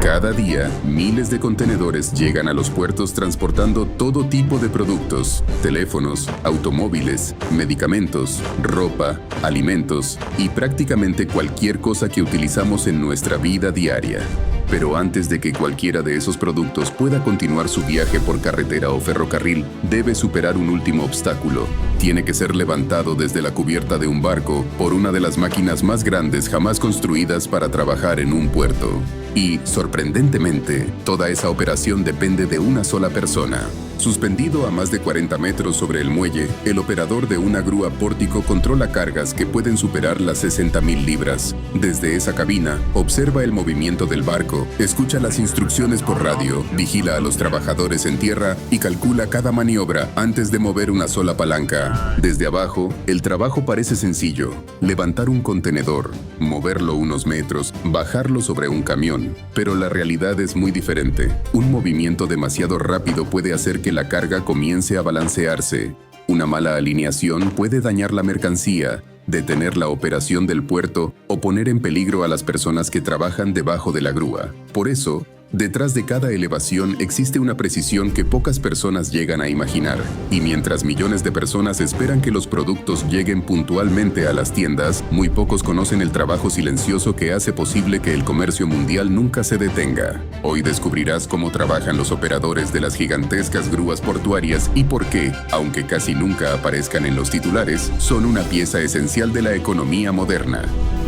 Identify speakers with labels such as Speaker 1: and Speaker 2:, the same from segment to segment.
Speaker 1: Cada día, miles de contenedores llegan a los puertos transportando todo tipo de productos: teléfonos, automóviles, medicamentos, ropa, alimentos y prácticamente cualquier cosa que utilizamos en nuestra vida diaria. Pero antes de que cualquiera de esos productos pueda continuar su viaje por carretera o ferrocarril, debe superar un último obstáculo. Tiene que ser levantado desde la cubierta de un barco por una de las máquinas más grandes jamás construidas para trabajar en un puerto. Y, sorprendentemente, toda esa operación depende de una sola persona. Suspendido a más de 40 metros sobre el muelle, el operador de una grúa pórtico controla cargas que pueden superar las 60,000 libras. Desde esa cabina, observa el movimiento del barco, escucha las instrucciones por radio, vigila a los trabajadores en tierra y calcula cada maniobra antes de mover una sola palanca. Desde abajo, el trabajo parece sencillo: levantar un contenedor, moverlo unos metros, bajarlo sobre un camión. Pero la realidad es muy diferente. Un movimiento demasiado rápido puede hacer que la carga comience a balancearse. Una mala alineación puede dañar la mercancía, detener la operación del puerto o poner en peligro a las personas que trabajan debajo de la grúa. Por eso, detrás de cada elevación existe una precisión que pocas personas llegan a imaginar. Y mientras millones de personas esperan que los productos lleguen puntualmente a las tiendas, muy pocos conocen el trabajo silencioso que hace posible que el comercio mundial nunca se detenga. Hoy descubrirás cómo trabajan los operadores de las gigantescas grúas portuarias y por qué, aunque casi nunca aparezcan en los titulares, son una pieza esencial de la economía moderna.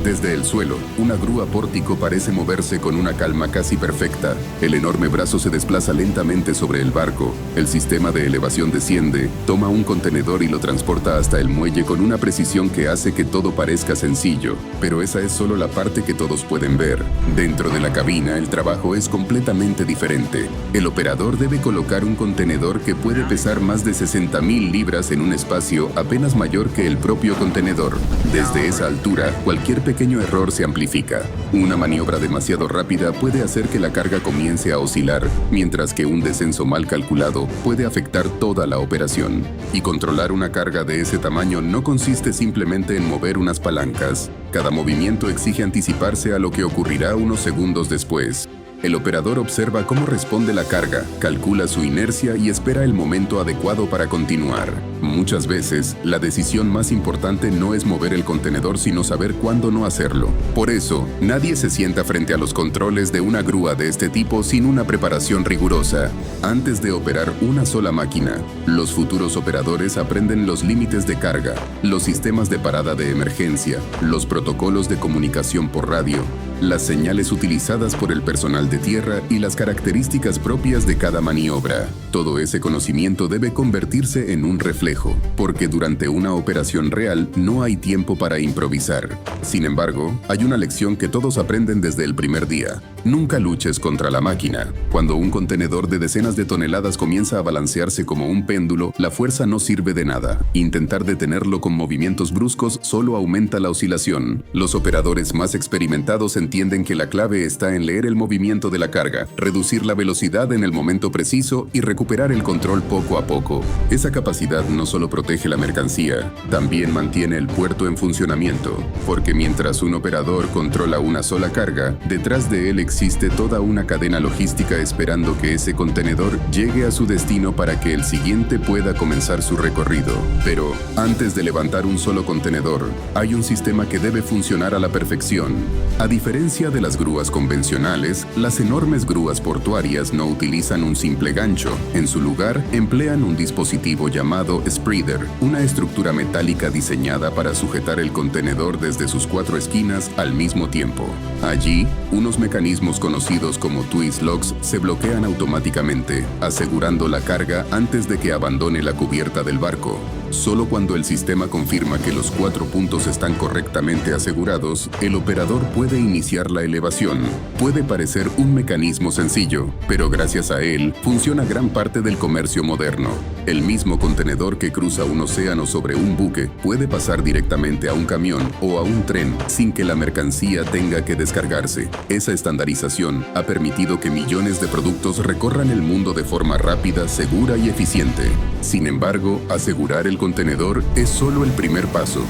Speaker 1: Desde el suelo, una grúa pórtico parece moverse con una calma casi perfecta. El enorme brazo se desplaza lentamente sobre el barco. El sistema de elevación desciende, toma un contenedor y lo transporta hasta el muelle con una precisión que hace que todo parezca sencillo. Pero esa es solo la parte que todos pueden ver. Dentro de la cabina, el trabajo es completamente diferente. El operador debe colocar un contenedor que puede pesar más de 60,000 libras en un espacio apenas mayor que el propio contenedor. Desde esa altura, cualquier pequeño error se amplifica. Una maniobra demasiado rápida puede hacer que la carga comience a oscilar, mientras que un descenso mal calculado puede afectar toda la operación. Y controlar una carga de ese tamaño no consiste simplemente en mover unas palancas. Cada movimiento exige anticiparse a lo que ocurrirá unos segundos después. El operador observa cómo responde la carga, calcula su inercia y espera el momento adecuado para continuar. Muchas veces, la decisión más importante no es mover el contenedor, sino saber cuándo no hacerlo. Por eso, nadie se sienta frente a los controles de una grúa de este tipo sin una preparación rigurosa. Antes de operar una sola máquina, los futuros operadores aprenden los límites de carga, los sistemas de parada de emergencia, los protocolos de comunicación por radio, las señales utilizadas por el personal de tierra y las características propias de cada maniobra. Todo ese conocimiento debe convertirse en un reflejo, porque durante una operación real no hay tiempo para improvisar. Sin embargo, hay una lección que todos aprenden desde el primer día: nunca luches contra la máquina. Cuando un contenedor de decenas de toneladas comienza a balancearse como un péndulo, la fuerza no sirve de nada. Intentar detenerlo con movimientos bruscos solo aumenta la oscilación. Los operadores más experimentados entienden que la clave está en leer el movimiento de la carga, reducir la velocidad en el momento preciso y recuperar el control poco a poco. Esa capacidad no solo protege la mercancía, también mantiene el puerto en funcionamiento, porque mientras un operador controla una sola carga, detrás de él existe toda una cadena logística esperando que ese contenedor llegue a su destino para que el siguiente pueda comenzar su recorrido. Pero antes de levantar un solo contenedor, hay un sistema que debe funcionar a la perfección. A diferencia de las grúas convencionales, las enormes grúas portuarias no utilizan un simple gancho. En su lugar, emplean un dispositivo llamado spreader, una estructura metálica diseñada para sujetar el contenedor desde sus 4 esquinas al mismo tiempo. Allí, unos mecanismos conocidos como twist locks se bloquean automáticamente, asegurando la carga antes de que abandone la cubierta del barco. Solo cuando el sistema confirma que los 4 puntos están correctamente asegurados, el operador puede iniciar la elevación. Puede parecer un mecanismo sencillo, pero gracias a él funciona gran parte del comercio moderno. El mismo contenedor que cruza un océano sobre un buque puede pasar directamente a un camión o a un tren sin que la mercancía tenga que descargarse. Esa estandarización ha permitido que millones de productos recorran el mundo de forma rápida, segura y eficiente. Sin embargo, asegurar el contenedor es solo el primer paso.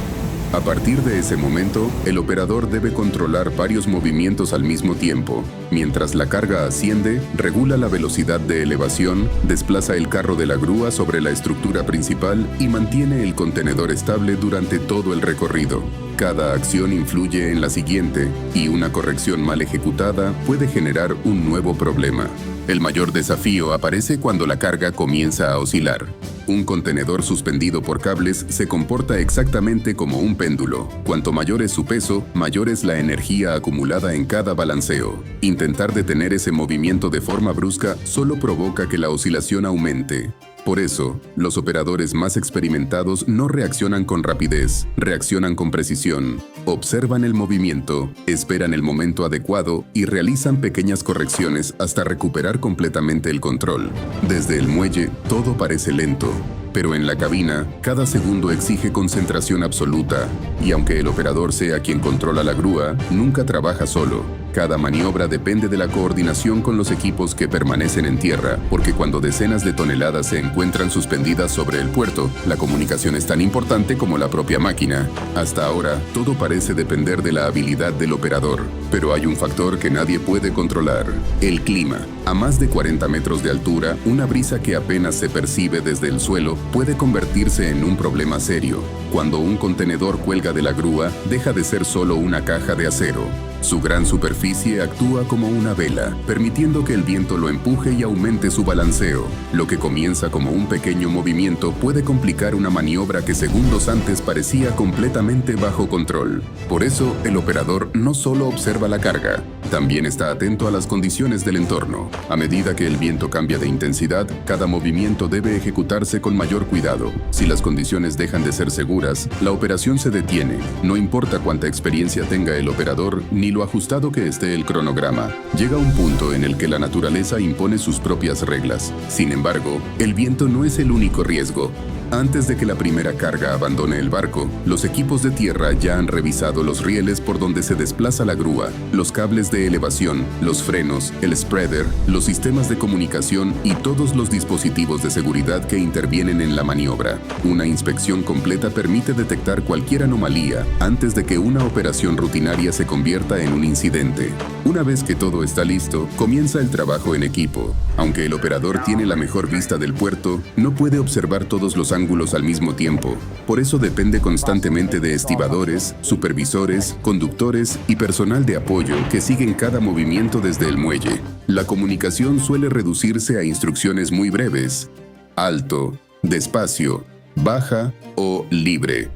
Speaker 1: A partir de ese momento, el operador debe controlar varios movimientos al mismo tiempo. Mientras la carga asciende, regula la velocidad de elevación, desplaza el carro de la grúa sobre la estructura principal y mantiene el contenedor estable durante todo el recorrido. Cada acción influye en la siguiente, y una corrección mal ejecutada puede generar un nuevo problema. El mayor desafío aparece cuando la carga comienza a oscilar. Un contenedor suspendido por cables se comporta exactamente como un péndulo. Cuanto mayor es su peso, mayor es la energía acumulada en cada balanceo. Intentar detener ese movimiento de forma brusca solo provoca que la oscilación aumente. Por eso, los operadores más experimentados no reaccionan con rapidez, reaccionan con precisión. Observan el movimiento, esperan el momento adecuado y realizan pequeñas correcciones hasta recuperar completamente el control. Desde el muelle, todo parece lento, pero en la cabina, cada segundo exige concentración absoluta. Y aunque el operador sea quien controla la grúa, nunca trabaja solo. Cada maniobra depende de la coordinación con los equipos que permanecen en tierra, porque cuando decenas de toneladas se encuentran suspendidas sobre el puerto, la comunicación es tan importante como la propia máquina. Hasta ahora, todo parece depender de la habilidad del operador, pero hay un factor que nadie puede controlar: el clima. A más de 40 metros de altura, una brisa que apenas se percibe desde el suelo puede convertirse en un problema serio. Cuando un contenedor cuelga de la grúa, deja de ser solo una caja de acero. Su gran superficie actúa como una vela, permitiendo que el viento lo empuje y aumente su balanceo. Lo que comienza como un pequeño movimiento puede complicar una maniobra que segundos antes parecía completamente bajo control. Por eso, el operador no solo observa la carga, también está atento a las condiciones del entorno. A medida que el viento cambia de intensidad, cada movimiento debe ejecutarse con mayor cuidado. Si las condiciones dejan de ser seguras, la operación se detiene. No importa cuánta experiencia tenga el operador ni lo ajustado que esté el cronograma. Llega un punto en el que la naturaleza impone sus propias reglas. Sin embargo, el viento no es el único riesgo. Antes de que la primera carga abandone el barco, los equipos de tierra ya han revisado los rieles por donde se desplaza la grúa, los cables de elevación, los frenos, el spreader, los sistemas de comunicación y todos los dispositivos de seguridad que intervienen en la maniobra. Una inspección completa permite detectar cualquier anomalía antes de que una operación rutinaria se convierta en un incidente. Una vez que todo está listo, comienza el trabajo en equipo. Aunque el operador tiene la mejor vista del puerto, no puede observar todos los ángulos al mismo tiempo. Por eso depende constantemente de estibadores, supervisores, conductores y personal de apoyo que siguen cada movimiento desde el muelle. La comunicación suele reducirse a instrucciones muy breves: alto, despacio, baja o libre.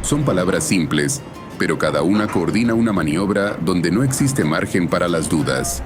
Speaker 1: Son palabras simples, pero cada una coordina una maniobra donde no existe margen para las dudas.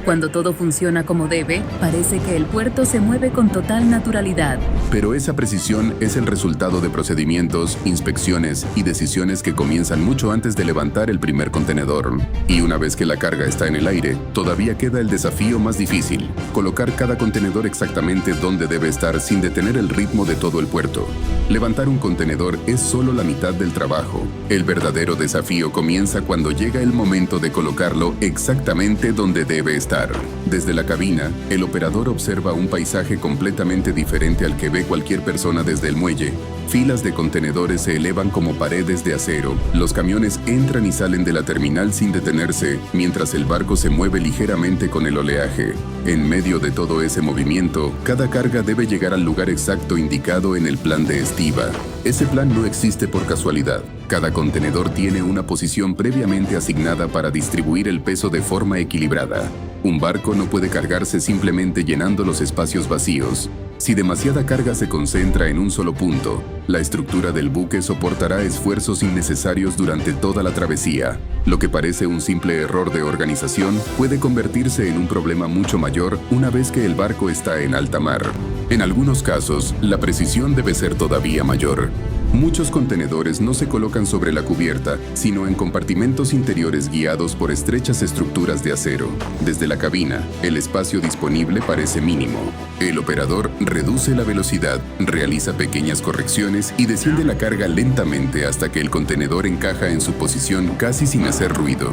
Speaker 2: Cuando todo funciona como debe, parece que el puerto se mueve con total naturalidad.
Speaker 1: Pero esa precisión es el resultado de procedimientos, inspecciones y decisiones que comienzan mucho antes de levantar el primer contenedor. Y una vez que la carga está en el aire, todavía queda el desafío más difícil: colocar cada contenedor exactamente donde debe estar sin detener el ritmo de todo el puerto. Levantar un contenedor es solo la mitad del trabajo. El verdadero desafío comienza cuando llega el momento de colocarlo exactamente donde debe estar. Desde la cabina, el operador observa un paisaje completamente diferente al que ve cualquier persona desde el muelle. Filas de contenedores se elevan como paredes de acero. Los camiones entran y salen de la terminal sin detenerse, mientras el barco se mueve ligeramente con el oleaje. En medio de todo ese movimiento, cada carga debe llegar al lugar exacto indicado en el plan de estiba. Ese plan no existe por casualidad. Cada contenedor tiene una posición previamente asignada para distribuir el peso de forma equilibrada. Un barco no puede cargarse simplemente llenando los espacios vacíos. Si demasiada carga se concentra en un solo punto, la estructura del buque soportará esfuerzos innecesarios durante toda la travesía. Lo que parece un simple error de organización puede convertirse en un problema mucho mayor una vez que el barco está en alta mar. En algunos casos, la precisión debe ser todavía mayor. Muchos contenedores no se colocan sobre la cubierta, sino en compartimentos interiores guiados por estrechas estructuras de acero. Desde la cabina, el espacio disponible parece mínimo. El operador reduce la velocidad, realiza pequeñas correcciones y desciende la carga lentamente hasta que el contenedor encaja en su posición casi sin hacer ruido.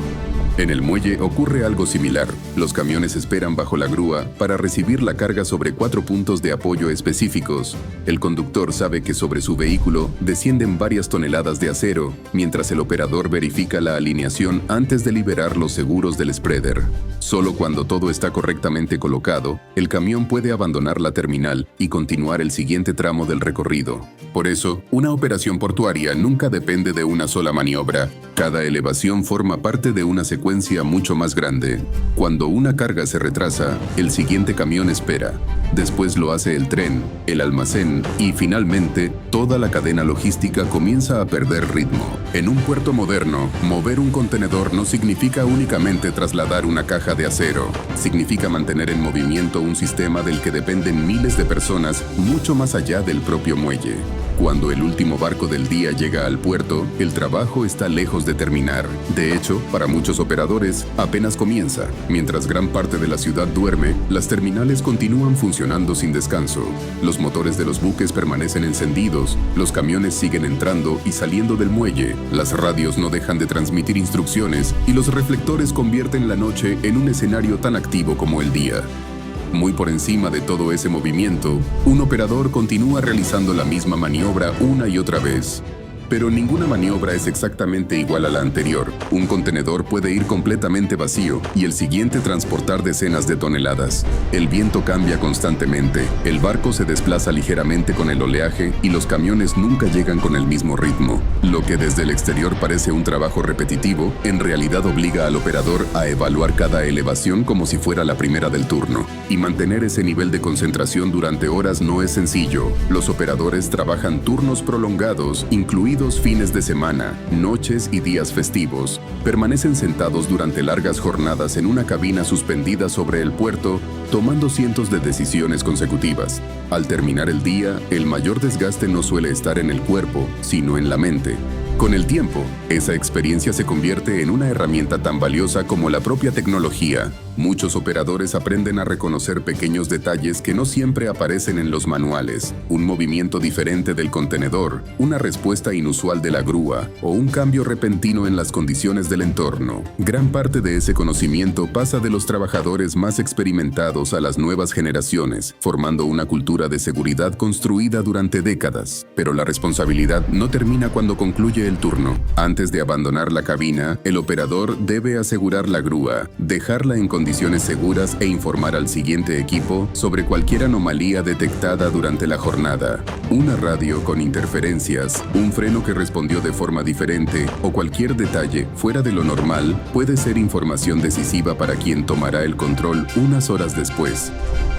Speaker 1: En el muelle ocurre algo similar. Los camiones esperan bajo la grúa para recibir la carga sobre 4 puntos de apoyo específicos. El conductor sabe que sobre su vehículo descienden varias toneladas de acero, mientras el operador verifica la alineación antes de liberar los seguros del spreader. Solo cuando todo está correctamente colocado, el camión puede abandonar la terminal y continuar el siguiente tramo del recorrido. Por eso, una operación portuaria nunca depende de una sola maniobra. Cada elevación forma parte de una secuencia mucho más grande. Cuando una carga se retrasa, el siguiente camión espera. Después lo hace el tren, el almacén y finalmente toda la cadena logística comienza a perder ritmo. En un puerto moderno, mover un contenedor no significa únicamente trasladar una caja de acero. Significa mantener en movimiento un sistema del que dependen miles de personas mucho más allá del propio muelle. Cuando el último barco del día llega al puerto, el trabajo está lejos de terminar. De hecho, para muchos operadores, apenas comienza. Mientras gran parte de la ciudad duerme, las terminales continúan funcionando sin descanso. Los motores de los buques permanecen encendidos, los camiones siguen entrando y saliendo del muelle, las radios no dejan de transmitir instrucciones y los reflectores convierten la noche en un escenario tan activo como el día. Muy por encima de todo ese movimiento, un operador continúa realizando la misma maniobra una y otra vez. Pero ninguna maniobra es exactamente igual a la anterior. Un contenedor puede ir completamente vacío y el siguiente transportar decenas de toneladas. El viento cambia constantemente, el barco se desplaza ligeramente con el oleaje y los camiones nunca llegan con el mismo ritmo. Lo que desde el exterior parece un trabajo repetitivo, en realidad obliga al operador a evaluar cada elevación como si fuera la primera del turno. Y mantener ese nivel de concentración durante horas no es sencillo. Los operadores trabajan turnos prolongados, incluidos fines de semana, noches y días festivos. Permanecen sentados durante largas jornadas en una cabina suspendida sobre el puerto, tomando cientos de decisiones consecutivas. Al terminar el día, el mayor desgaste no suele estar en el cuerpo, sino en la mente. Con el tiempo, esa experiencia se convierte en una herramienta tan valiosa como la propia tecnología. Muchos operadores aprenden a reconocer pequeños detalles que no siempre aparecen en los manuales. Un movimiento diferente del contenedor, una respuesta inusual de la grúa o un cambio repentino en las condiciones del entorno. Gran parte de ese conocimiento pasa de los trabajadores más experimentados a las nuevas generaciones, formando una cultura de seguridad construida durante décadas. Pero la responsabilidad no termina cuando concluye el turno. Antes de abandonar la cabina, el operador debe asegurar la grúa, dejarla en condiciones seguras e informar al siguiente equipo sobre cualquier anomalía detectada durante la jornada. Una radio con interferencias, un freno que respondió de forma diferente o cualquier detalle fuera de lo normal puede ser información decisiva para quien tomará el control unas horas después.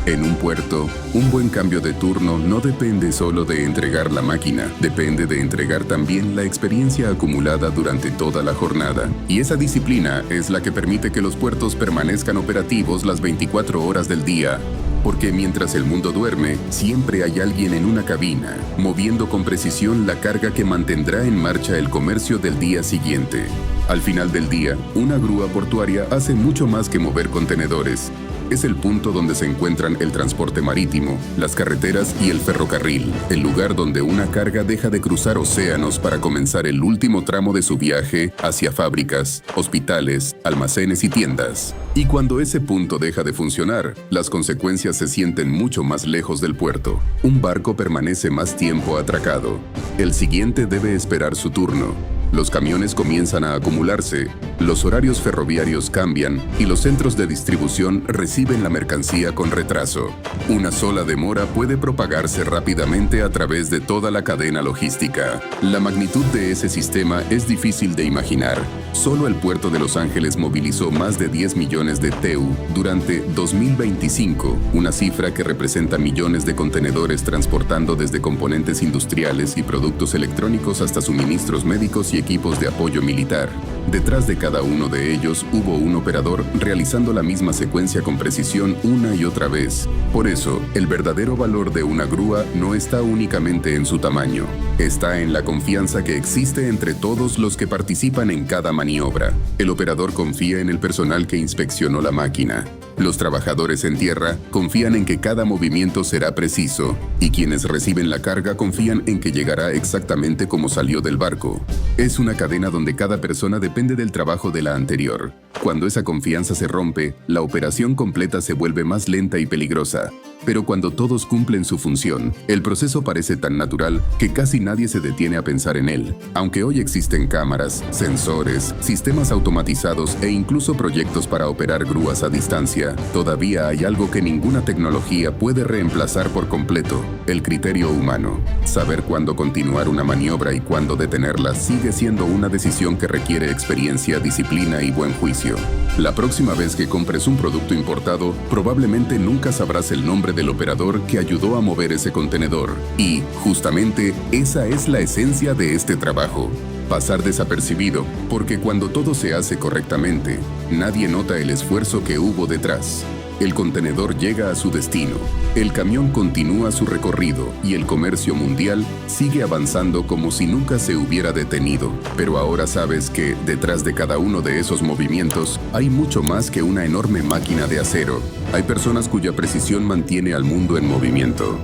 Speaker 1: En un puerto, un buen cambio de turno no depende solo de entregar la máquina, depende de entregar también la experiencia acumulada durante toda la jornada. Y esa disciplina es la que permite que los puertos permanezcan operativos las 24 horas del día. Porque mientras el mundo duerme, siempre hay alguien en una cabina, moviendo con precisión la carga que mantendrá en marcha el comercio del día siguiente. Al final del día, una grúa portuaria hace mucho más que mover contenedores. Es el punto donde se encuentran el transporte marítimo, las carreteras y el ferrocarril, el lugar donde una carga deja de cruzar océanos para comenzar el último tramo de su viaje hacia fábricas, hospitales, almacenes y tiendas. Y cuando ese punto deja de funcionar, las consecuencias se sienten mucho más lejos del puerto. Un barco permanece más tiempo atracado. El siguiente debe esperar su turno. Los camiones comienzan a acumularse, los horarios ferroviarios cambian y los centros de distribución reciben la mercancía con retraso. Una sola demora puede propagarse rápidamente a través de toda la cadena logística. La magnitud de ese sistema es difícil de imaginar. Solo el puerto de Los Ángeles movilizó más de 10 millones de TEU durante 2025, una cifra que representa millones de contenedores transportando desde componentes industriales y productos electrónicos hasta suministros médicos y equipos de apoyo militar. Detrás de cada uno de ellos hubo un operador realizando la misma secuencia con precisión una y otra vez. Por eso, el verdadero valor de una grúa no está únicamente en su tamaño. Está en la confianza que existe entre todos los que participan en cada maniobra. El operador confía en el personal que inspeccionó la máquina. Los trabajadores en tierra confían en que cada movimiento será preciso, y quienes reciben la carga confían en que llegará exactamente como salió del barco. Es una cadena donde cada persona depende del trabajo de la anterior. Cuando esa confianza se rompe, la operación completa se vuelve más lenta y peligrosa. Pero cuando todos cumplen su función, el proceso parece tan natural que casi nadie se detiene a pensar en él. Aunque hoy existen cámaras, sensores, sistemas automatizados e incluso proyectos para operar grúas a distancia, todavía hay algo que ninguna tecnología puede reemplazar por completo: el criterio humano. Saber cuándo continuar una maniobra y cuándo detenerla sigue siendo una decisión que requiere experiencia, disciplina y buen juicio. La próxima vez que compres un producto importado, probablemente nunca sabrás el nombre del operador que ayudó a mover ese contenedor. Y, justamente, esa es la esencia de este trabajo: pasar desapercibido, porque cuando todo se hace correctamente, nadie nota el esfuerzo que hubo detrás. El contenedor llega a su destino, el camión continúa su recorrido y el comercio mundial sigue avanzando como si nunca se hubiera detenido. Pero ahora sabes que, detrás de cada uno de esos movimientos, hay mucho más que una enorme máquina de acero. Hay personas cuya precisión mantiene al mundo en movimiento.